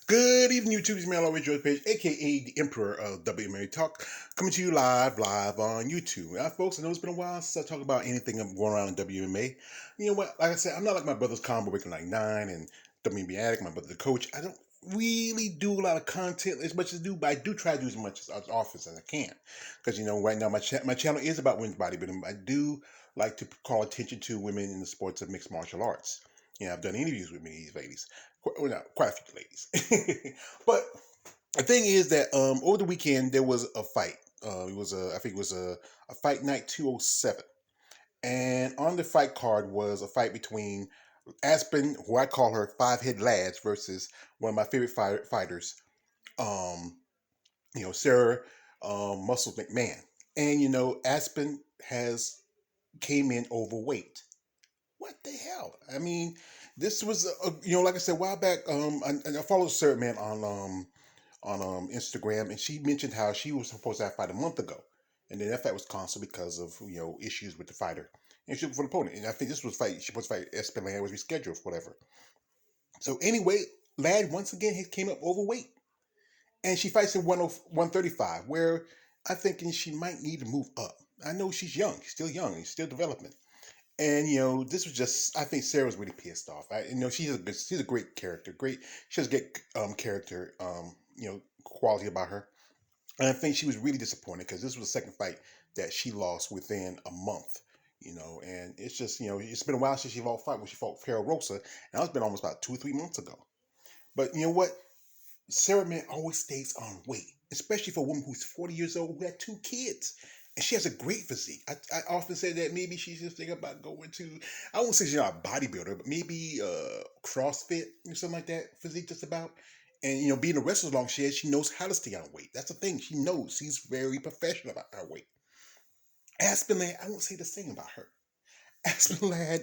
Good evening, YouTube. It's me, always George Page, aka the Emperor of WMA Talk, coming to you live on YouTube. Now, folks, I know it's been a while since I talked about anything going around in WMA. You know what? Like I said, I'm not like my brother's Combo Breaking 99 and WMB Addict, my brother the Coach. I don't really do a lot of content as much as I do, but I do try to do as much as often as I can. Because, right now my channel is about women's bodybuilding. I do like to call attention to women in the sports of mixed martial arts. I've done interviews with many of these ladies. Well, not quite a few ladies. But the thing is that over the weekend there was a fight. I think it was a fight night 207. And on the fight card was a fight between Aspen, who I call her Five Head Lads, versus one of my favorite fighters, um, Sarah Muscle McMahon. And Aspen has came in overweight. What the hell? I mean, this was like I said a while back. I followed Sarah Man on Instagram, and she mentioned how she was supposed to have a fight a month ago, and then that fight was canceled because of issues with the fighter and she for the opponent. And I think this was fight she was supposed to fight Aspen Ladd, was rescheduled for whatever. So anyway, Ladd once again he came up overweight, and she fights in 135, where I'm thinking she might need to move up. I know she's young, she's still young, she's still developing. And this was just I think Sarah was really pissed off. She's a great character, great. She has great character, quality about her. And I think she was really disappointed because this was the second fight that she lost within a month. And it's just it's been a while since she fought fight when she fought Farrell Rosa, and that's been almost about 2 or 3 months ago. But you know what? Sarah Man always stays on weight, especially for a woman who's 40 years old who had 2 kids. And she has a great physique. I often say that maybe she's just thinking about going to, I won't say she's not a bodybuilder, but maybe CrossFit or something like that, physique just about. And, being a wrestler as long as she knows how to stay on weight. That's the thing. She knows. She's very professional about her weight. Aspen Ladd, I won't say the same about her. Aspen Ladd,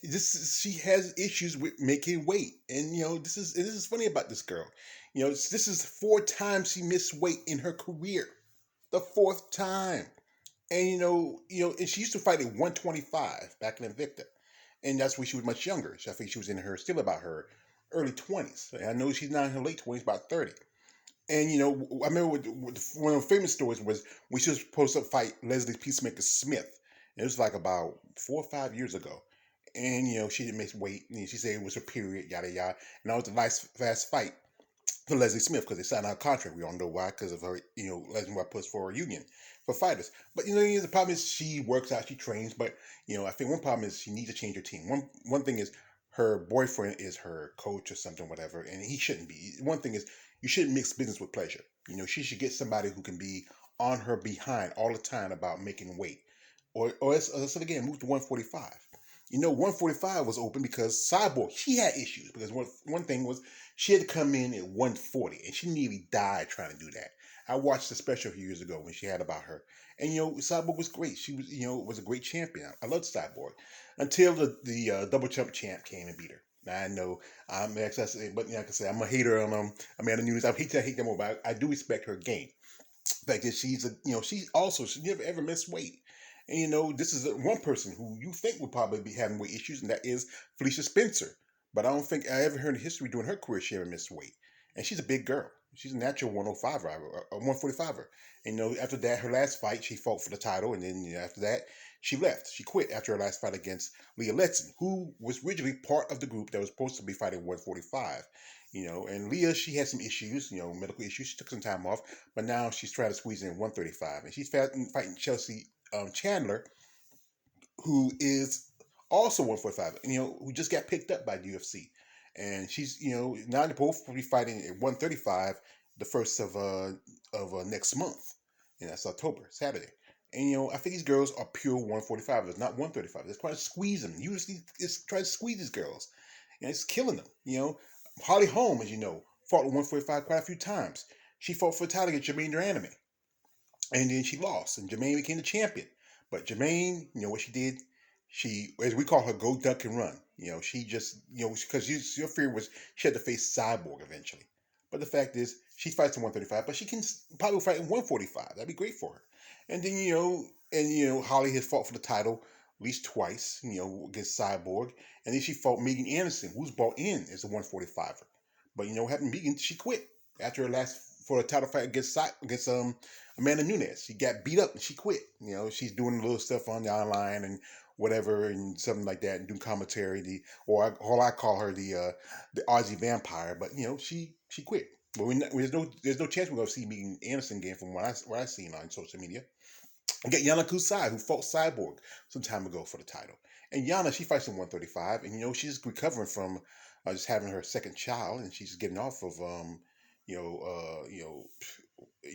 she has issues with making weight, and this is funny about this girl. This is 4 times she missed weight in her career, the fourth time. And and she used to fight at 125 back in Invicta, and that's when she was much younger. So I think she was in her still about her early 20s. I know she's not in her late 20s, about 30. And I remember one of the famous stories was when she was supposed to fight Leslie Peacemaker Smith. It was like about 4 or 5 years ago. And she didn't miss weight. And she said it was her period, yada yada. And that was a nice fast fight for Leslie Smith because they signed out a contract. We all know why, because of her, Leslie White puts for a union for fighters. But the problem is she works out, she trains, but I think one problem is she needs to change her team. One thing is her boyfriend is her coach or something, whatever, and he shouldn't be. One thing is you shouldn't mix business with pleasure. She should get somebody who can be on her behind all the time about making weight, or let's again move to 145. 145 was open because Cyborg, she had issues because one thing was she had to come in at 140 and she nearly died trying to do that. I watched the special a few years ago when she had about her, and Cyborg was great. She was a great champion. I loved Cyborg until the double jump champ came and beat her. Now I know but like I said, I'm a hater on Amanda Nunes. I hate them more, but I do respect her game. The fact that she never ever missed weight. And this is one person who you think would probably be having weight issues, and that is Felicia Spencer. But I don't think I ever heard in history during her career she ever missed weight. And she's a big girl. She's a natural 105er, or 145er. And after that, her last fight, she fought for the title, and then after that, she left. She quit after her last fight against Leah Letson, who was originally part of the group that was supposed to be fighting 145. And Leah, she had some issues, medical issues. She took some time off, but now she's trying to squeeze in 135, and she's fighting Chelsea Chandler, who is also 145, who just got picked up by the UFC. And she's, now they're both will be fighting at 135 the first of next month. And that's October, Saturday. And I think these girls are pure 145ers, not 135. They're trying to squeeze them. Usually it's trying to squeeze these girls. And it's killing them. Holly Holm, as you know, fought at 145 quite a few times. She fought for the title against Jermaine Duranime. And then she lost, and Jermaine became the champion. But Jermaine, what she did? She, as we call her, go duck and run. She just, because your fear was she had to face Cyborg eventually. But the fact is, she fights in 135, but she can probably fight in 145. That'd be great for her. And then, Holly has fought for the title at least twice, against Cyborg. And then she fought Megan Anderson, who's brought in as a 145er. But you know what happened? Megan, she quit after her last for a title fight against Amanda Nunes. She got beat up and she quit. You know, she's doing a little stuff on the online and whatever and something like that and doing commentary. Or I call her the Aussie vampire. But you know, she quit. But there's no chance we're gonna see Megan Anderson again from what I seen on social media. You got Yana Kusai, who fought Cyborg some time ago for the title. And Yana, she fights in 135, and you know she's recovering from just having her second child, and she's getting off of you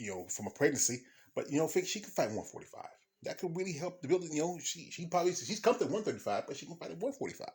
know, from a pregnancy. But you know, think she can fight 145. That could really help the building. You know, she's comfortable at 135, but she can fight at 145.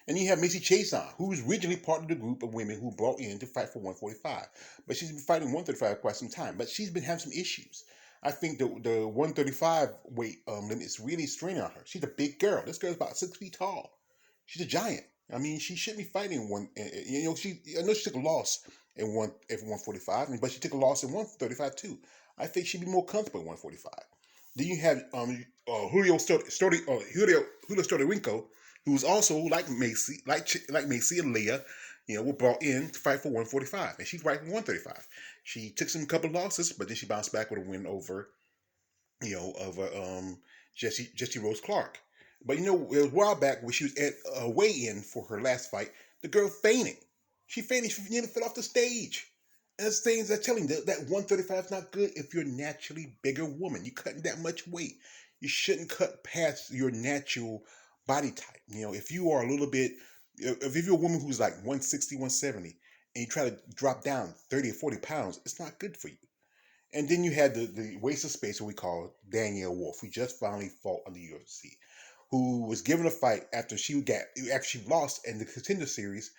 And you have Missy Chason, who was originally part of the group of women who brought in to fight for 145. But she's been fighting 135 quite some time. But she's been having some issues. I think the 135 weight limit is really straining on her. She's a big girl. This girl's about 6 feet tall. She's a giant. I mean, she shouldn't be fighting one. You know, I know she took a loss in 145, but she took a loss in 135 too. I think she'd be more comfortable at 145. Then you have Julio Stordorinko, who's also like Macy and Leah, you know, were brought in to fight for 145, and she's fighting 135. She took some couple losses, but then she bounced back with a win over, Jesse Rose Clark. But you know, it was a while back when she was at a weigh-in for her last fight, the girl fainted. She fainted. She nearly fell off the stage. And that's things that telling that 135 is not good if you're a naturally bigger woman. You're cutting that much weight. You shouldn't cut past your natural body type. You know, if you are a little bit, if you're a woman who's like 160, 170, and you try to drop down 30 or 40 pounds, it's not good for you. And then you had the waste of space, what we call Danielle Wolf, who just finally fought on the UFC, who was given a fight after she lost in the Contender Series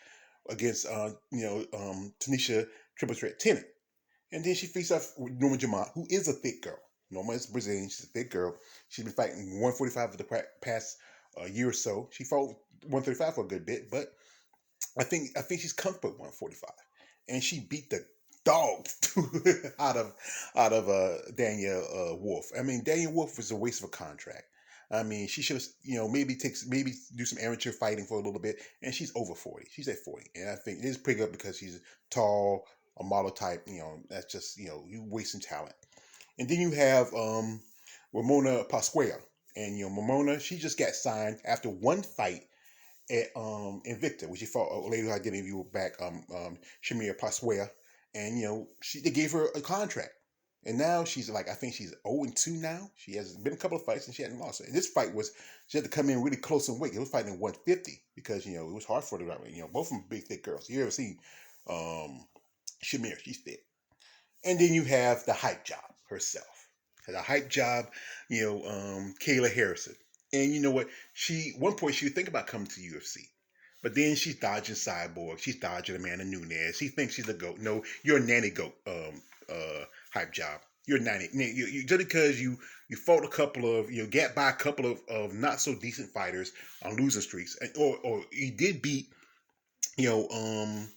against Tanisha Triple Threat Tennant. And then she faced off with Norma Jamont, who is a thick girl. Norma is Brazilian. She's a thick girl. She's been fighting 145 for the past year or so. She fought 135 for a good bit, but I think she's comfortable at 145, and she beat the dog out of Danielle Wolf. I mean, Danielle Wolf was a waste of a contract. I mean, she should have, maybe do some amateur fighting for a little bit. And she's over 40. She's at 40, and I think it is pretty good because she's tall, a model type. You know, that's just you wasting talent. And then you have Ramona Pasquale, and Ramona, she just got signed after one fight at Invicta, which she fought a lady who I did interview back, Shamir Pasquale, and they gave her a contract. And now she's like, I think she's 0-2 now. She has been a couple of fights and she hadn't lost. And this fight she had to come in really close in weight. It was fighting at 150 because, it was hard for her to, both of them big, thick girls. You ever seen Shamir? She's thick. And then you have the hype job herself. The hype job, Kayla Harrison. And you know what? One point she would think about coming to UFC. But then she's dodging Cyborg. She's dodging Amanda Nunes. She thinks she's a goat. No, you're a nanny goat. Hype job. You're a nanny. Just because you fought a couple of get by a couple of not so decent fighters on losing streaks, or you did beat Caitlin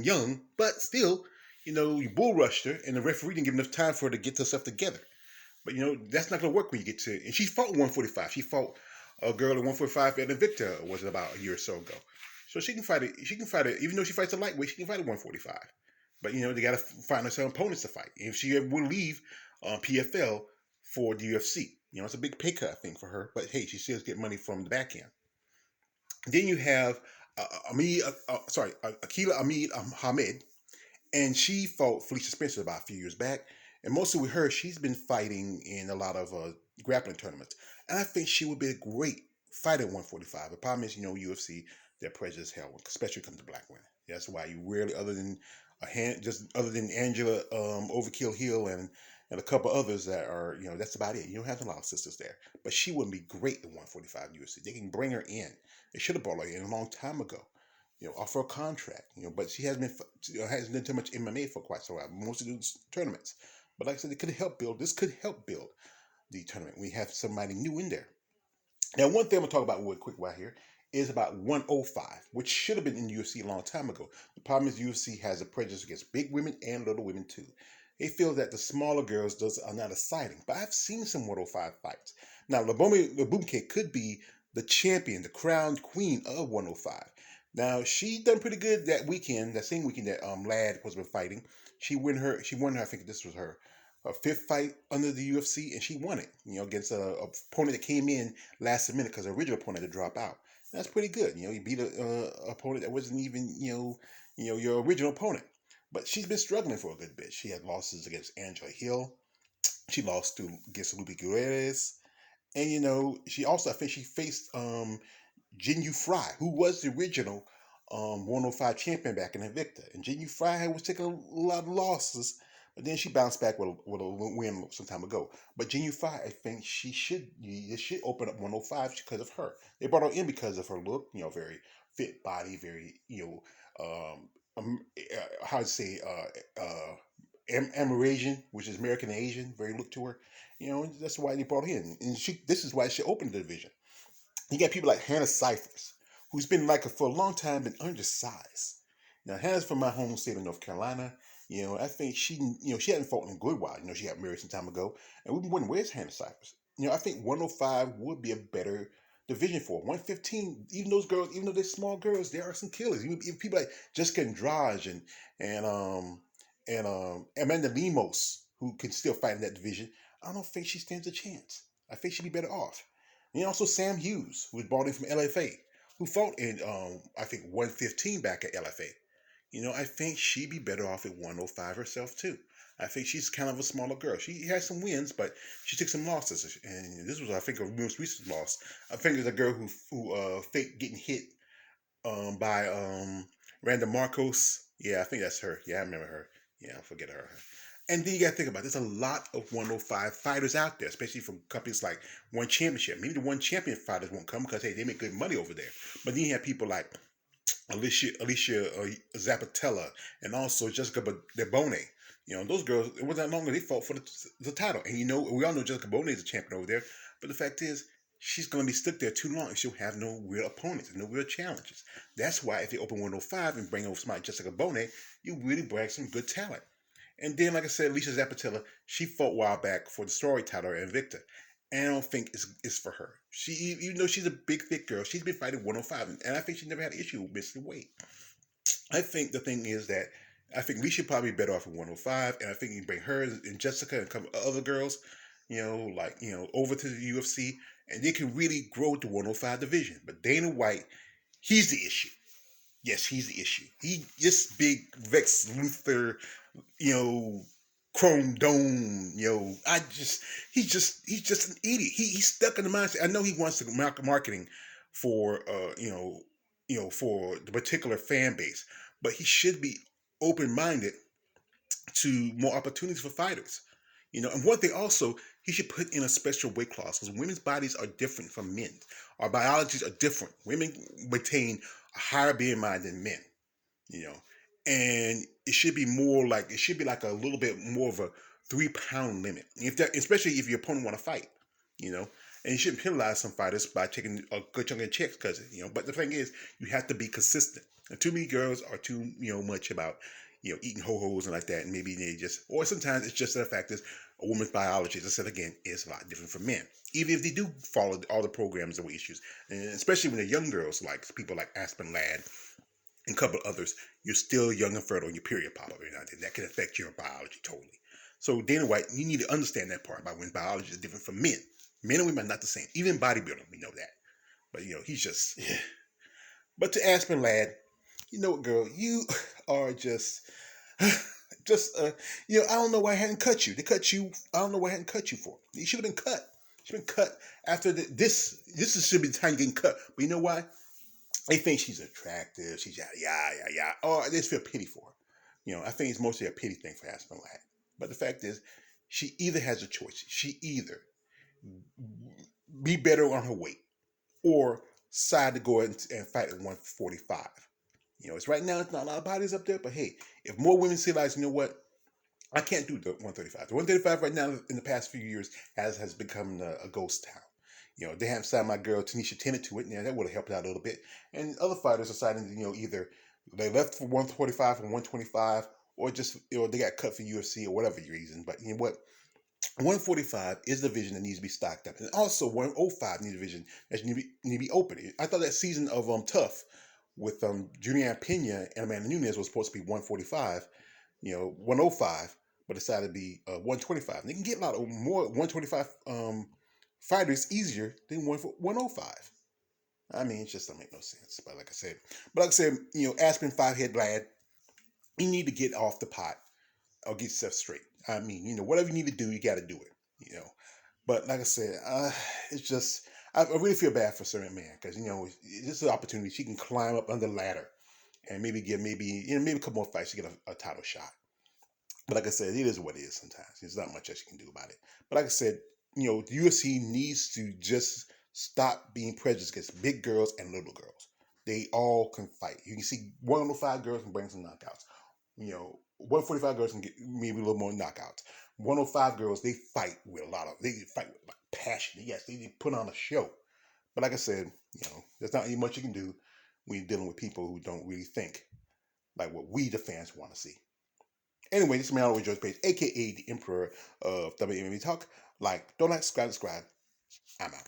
Young, but still you bull rushed her, and the referee didn't give enough time for her to get herself together. But that's not gonna work when you get to. And she fought 145. She fought a girl at 145 at Invicta, was it about a year or so ago. So she can fight it. She can fight it, even though she fights a lightweight. She can fight at 145. But they got to find her some opponents to fight. If she ever will leave PFL for the UFC, it's a big pay cut I think for her. But hey, she still gets money from the back end. Then you have Akila Ahmed Hamed, and she fought Felicia Spencer about a few years back. And mostly with her, she's been fighting in a lot of grappling tournaments. And I think she would be a great fighter at 145. The problem is, UFC, they're prejudiced hell, especially when it comes to black women. That's why you rarely, other than Angela Overkill Hill and a couple others that are, that's about it. You don't have a lot of sisters there. But she wouldn't be great at 145 UFC. They can bring her in. They should have brought her in a long time ago. Offer a contract. But she hasn't done too much MMA for quite so while. Most of those tournaments. But like I said, this could help build the tournament. We have somebody new in there. Now, one thing I'm going to talk about real quick right here is about 105, which should have been in UFC a long time ago. The problem is UFC has a prejudice against big women and little women too. They feel that the smaller girls are not exciting. But I've seen some 105 fights. Now, Labome Labumke could be the champion, the crowned queen of 105. Now she done pretty good that weekend, that same weekend that Ladd was been fighting. She won her, I think this was her fifth fight under the UFC, and she won it. Against a opponent that came in last minute because the original opponent had to drop out. That's pretty good. You beat a opponent that wasn't even your original opponent. But she's been struggling for a good bit. She had losses against Angela Hill. She lost to against Lupe Guerrero. And she also, I think she faced Jin Fry, who was the original 105 champion back in Invicta. And Jin Fry was taking a lot of losses, but then she bounced back with a win some time ago. But Jin Fry, I think it should open up 105 because of her. They brought her in because of her look, very fit body, very, how to say, Amerasian, which is American Asian, very look to her. That's why they brought her in. And this is why she opened the division. You got people like Hannah Cyphers, who's been like for a long time been undersized. Now Hannah's from my home state of North Carolina. I think she hadn't fought in a good while. She got married some time ago, and we've been wondering where's Hannah Cyphers. I think 105 would be a better division for her. 115. Even those girls, even though they're small girls, there are some killers. Even people like Jessica Andrade and Amanda Lemos, who can still fight in that division. I don't think she stands a chance. I think she'd be better off. And also Sam Hughes, who was brought in from LFA, who fought in I think 115 back at LFA. I think she'd be better off at 105 herself too. I think she's kind of a smaller girl. She has some wins, but she took some losses. And this was, I think, her most recent loss. I think it was a girl who faked getting hit by Randa Marcos. Yeah, I think that's her. Yeah, I remember her. Yeah, I forget her. And then you got to think about it. There's a lot of 105 fighters out there, especially from companies like One Championship. Maybe the One Champion fighters won't come because, hey, they make good money over there. But then you have people like Alicia Zapatella and also Jessica Debone. Those girls, it wasn't that long ago, they fought for the title. And we all know Jessica Bone is a champion over there. But the fact is, she's going to be stuck there too long and she'll have no real opponents and no real challenges. That's why if you open 105 and bring over somebody like Jessica Bone, you really bring some good talent. And then, like I said, Alicia Zapatella, she fought a while back for the story title at Invicta. And I don't think it's for her. Even though she's a big, thick girl, she's been fighting 105. And I think she never had an issue with missing weight. I think the thing is that I think Alicia probably better off at 105. And I think you can bring her and Jessica and a couple other girls, over to the UFC. And they can really grow the 105 division. But Dana White, he's the issue. Yes, he's the issue. He just big Vex Luthor, you know, Chrome Dome, he's just an idiot. He's stuck in the mindset. I know he wants to marketing for for the particular fan base, but he should be open minded to more opportunities for fighters. And one thing also, he should put in a special weight clause because women's bodies are different from men. Our biologies are different. Women retain a higher BMI than men, you know, and it should be like a little bit more of a 3 pound limit. If that, especially if your opponent want to fight, you know, and you shouldn't penalize some fighters by taking a good chunk of checks because But the thing is, you have to be consistent. And too many girls are too much about eating ho hos and like that, and maybe they just, or sometimes it's just the fact is a woman's biology, as I said again, is a lot different from men. Even if they do follow all the programs and issues, and especially when they're young girls, like people like Aspen Ladd and a couple of others, you're still young and fertile in your period pop up every now and then. That can affect your biology totally. So Dana White, you need to understand that part about when biology is different from men. Men and women are not the same. Even bodybuilding, we know that. But he's just. Yeah. But to Aspen Ladd, you know what, girl, you are just, I don't know why I hadn't cut you. They cut you. I don't know why I hadn't cut you for. You should have been cut. Should have been cut after this. Should be the time getting cut. But you know why? They think she's attractive. She's yeah. Or they just feel pity for her. I think it's mostly a pity thing for Aspen Ladd. But the fact is, she either has a choice. She either be better on her weight or decide to go and fight at 145. It's right now, it's not a lot of bodies up there, but hey, if more women realize, you know what, I can't do the 135. The 135 right now in the past few years has become a ghost town. They haven't signed my girl Tanisha Tennant to it. That would have helped out a little bit. And other fighters are signing, either they left for 145 and 125, or just they got cut for UFC or whatever reason. But you know what? 145 is the division that needs to be stocked up, and also 105 needs a division that need to be open. I thought that season of Tough with Julian Pena and Amanda Nunes was supposed to be 145, 105, but decided to be 125. And they can get a lot of more 125 fighters easier than 105. I mean, it just don't make no sense. But like I said, Aspen Fivehead Ladd, you need to get off the pot or get yourself straight. I mean, whatever you need to do, you got to do it. But like I said, it's just I really feel bad for certain man because this is an opportunity she can climb up under the ladder and maybe a couple more fights to get a title shot. But like I said, it is what it is. Sometimes there's not much else you can do about it. But like I said, the UFC needs to just stop being prejudiced against big girls and little girls. They all can fight. You can see 105 girls can bring some knockouts. 145 girls can get maybe a little more knockouts. 105 girls, they fight with passion. Yes, they put on a show. But like I said, there's not much you can do when you're dealing with people who don't really think like what we the fans want to see. Anyway, this is man always George Page, aka the Emperor of WWE Talk. Don't like, subscribe. I'm out.